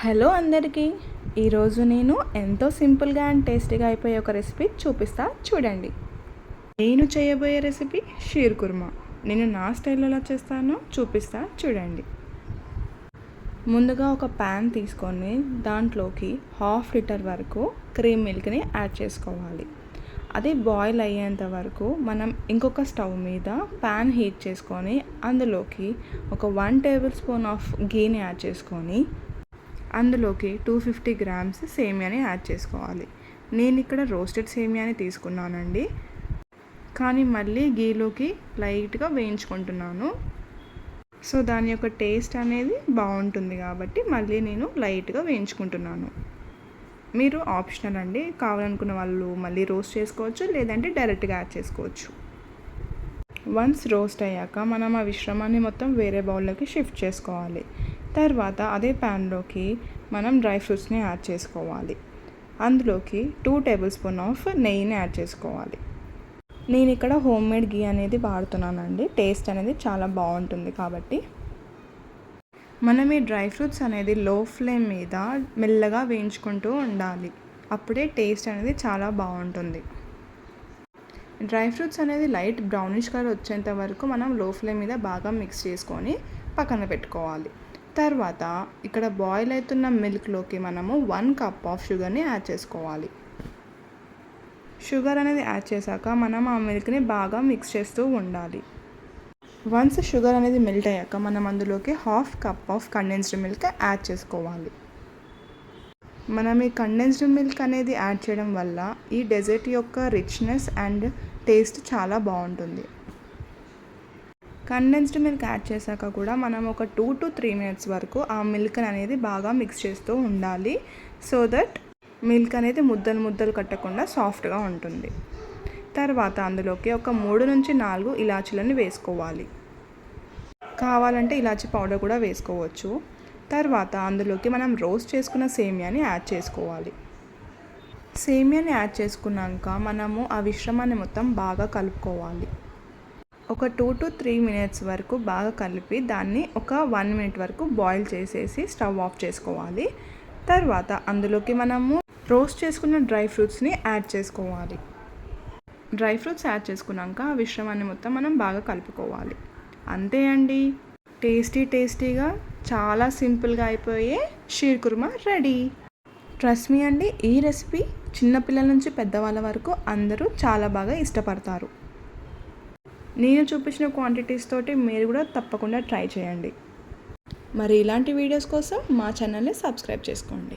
Hello అందరికీ, ఈరోజు నేను ఎంతో సింపుల్గా అండ్ టేస్టీగా అయిపోయే ఒక రెసిపీ చూపిస్తా చూడండి. నేను చేయబోయే రెసిపీ షీర్ కుర్మా. నేను నా స్టైల్లో ఎలా చేస్తానో చూపిస్తా చూడండి. ముందుగా ఒక ప్యాన్ తీసుకొని దాంట్లోకి 1/2 లీటర్ వరకు క్రీమ్ మిల్క్ని యాడ్ చేసుకోవాలి. అది బాయిల్ అయ్యేంత వరకు మనం ఇంకొక స్టవ్ మీద ప్యాన్ హీట్ చేసుకొని అందులోకి ఒక 1 టేబుల్ స్పూన్ ఆఫ్ గీని యాడ్ చేసుకొని అందులోకి 250 గ్రామ్స్ సేమియాని యాడ్ చేసుకోవాలి. నేను ఇక్కడ రోస్టెడ్ సేమియాని తీసుకున్నానండి, కానీ మళ్ళీ గీలోకి లైట్గా వేయించుకుంటున్నాను. సో దాని యొక్క టేస్ట్ అనేది బాగుంటుంది కాబట్టి మళ్ళీ నేను లైట్గా వేయించుకుంటున్నాను. మీరు ఆప్షనల్ అండి, కావాలనుకున్న వాళ్ళు మళ్ళీ రోస్ట్ చేసుకోవచ్చు, లేదంటే డైరెక్ట్గా యాడ్ చేసుకోవచ్చు. వన్స్ రోస్ట్ అయ్యాక మనం ఆ మిశ్రమాన్ని మొత్తం వేరే బౌల్లోకి షిఫ్ట్ చేసుకోవాలి. తర్వాత అదే ప్యాన్లోకి మనం డ్రై ఫ్రూట్స్ని యాడ్ చేసుకోవాలి. అందులోకి 2 టేబుల్ స్పూన్ ఆఫ్ నెయ్యిని యాడ్ చేసుకోవాలి. నేను ఇక్కడ హోమ్ మేడ్ గీ అనేది వాడుతున్నానండి, టేస్ట్ అనేది చాలా బాగుంటుంది కాబట్టి. మనం ఈ డ్రై ఫ్రూట్స్ అనేది లో ఫ్లేమ్ మీద మెల్లగా వేయించుకుంటూ ఉండాలి, అప్పుడే టేస్ట్ అనేది చాలా బాగుంటుంది. డ్రై ఫ్రూట్స్ అనేది లైట్ బ్రౌనిష్ కలర్ వచ్చేంత వరకు మనం లో ఫ్లేమ్ మీద బాగా మిక్స్ చేసుకొని పక్కన పెట్టుకోవాలి. తర్వాత ఇక్కడ బాయిల్ అవుతున్న మిల్క్లోకి మనము 1 కప్ ఆఫ్ షుగర్ని యాడ్ చేసుకోవాలి. షుగర్ అనేది యాడ్ చేశాక మనం ఆ మిల్క్ని బాగా మిక్స్ చేస్తూ ఉండాలి. వన్స్ షుగర్ అనేది మెల్ట్ అయ్యాక మనం అందులోకి 1/2 cup of condensed milk add చేసుకోవాలి. మనం ఈ కండెన్స్డ్ మిల్క్ అనేది యాడ్ చేయడం వల్ల ఈ డెజర్ట్ యొక్క రిచ్నెస్ అండ్ టేస్ట్ చాలా బాగుంటుంది. కండెన్స్డ్ మిల్క్ యాడ్ చేశాక కూడా మనం ఒక 2 to 3 మినిట్స్ వరకు ఆ మిల్క్ అనేది బాగా మిక్స్ చేస్తూ ఉండాలి, సో దట్ మిల్క్ అనేది ముద్దలు ముద్దలు కట్టకుండా సాఫ్ట్గా ఉంటుంది. తర్వాత అందులోకి ఒక 3 నుంచి 4 ఇలాచీలను వేసుకోవాలి. కావాలంటే ఇలాచీ పౌడర్ కూడా వేసుకోవచ్చు. తర్వాత అందులోకి మనం రోస్ట్ చేసుకున్న సేమియాని యాడ్ చేసుకోవాలి. సేమియాని యాడ్ చేసుకున్నాక మనము ఆ మిశ్రమాన్ని మొత్తం బాగా కలుపుకోవాలి. ఒక 2 to 3 మినిట్స్ వరకు బాగా కలిపి దాన్ని ఒక 1 మినిట్ వరకు బాయిల్ చేసేసి స్టవ్ ఆఫ్ చేసుకోవాలి. తర్వాత అందులోకి మనము రోస్ట్ చేసుకున్న డ్రై ఫ్రూట్స్ని యాడ్ చేసుకోవాలి. డ్రై ఫ్రూట్స్ యాడ్ చేసుకున్నాక ఆ మిశ్రమాన్ని మొత్తం మనం బాగా కలుపుకోవాలి. అంతే అండి, టేస్టీగా చాలా సింపుల్గా అయిపోయే sheer khurma ready. Trust me అండి, ఈ రెసిపీ చిన్నపిల్లల నుంచి పెద్దవాళ్ళ వరకు అందరూ చాలా బాగా ఇష్టపడతారు. నేను చూపించిన క్వాంటిటీస్ తోటి మీరు కూడా తప్పకుండా ట్రై చేయండి. మరి ఇలాంటి వీడియోస్ కోసం మా ఛానల్ని సబ్స్క్రైబ్ చేసుకోండి.